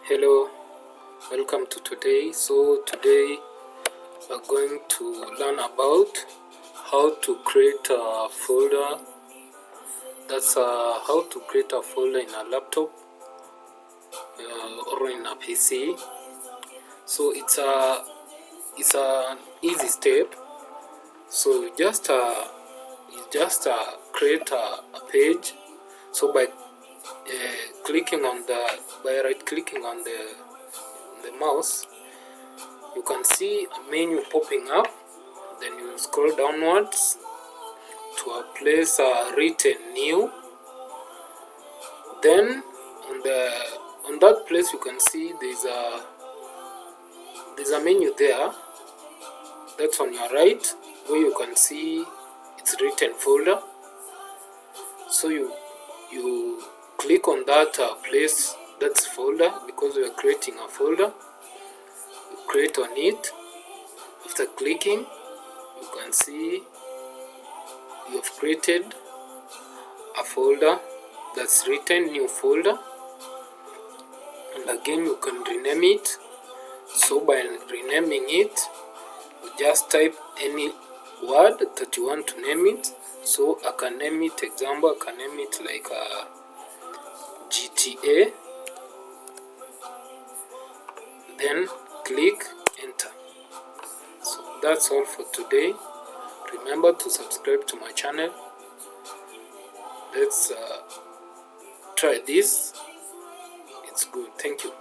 Hello, welcome to today. So today we're going to learn about how to create a folder. That's how to create a folder in a laptop or in a PC. So it's an easy step. So you just create a page. So by right clicking on the mouse, you can see a menu popping up. Then you scroll downwards to a place written new. Then on that place you can see there's a menu there. That's on your right, where you can see it's written folder. So you click on that place that's folder, because we are creating a folder. You create on it. After clicking, you can see you have created a folder that's written new folder, and again you can rename it. So by renaming it, you just type any word that you want to name it. So I can name it, example, I can name it like GTA, then click enter. So that's all for today. Remember to subscribe to my channel. Let's try this. It's good. Thank you.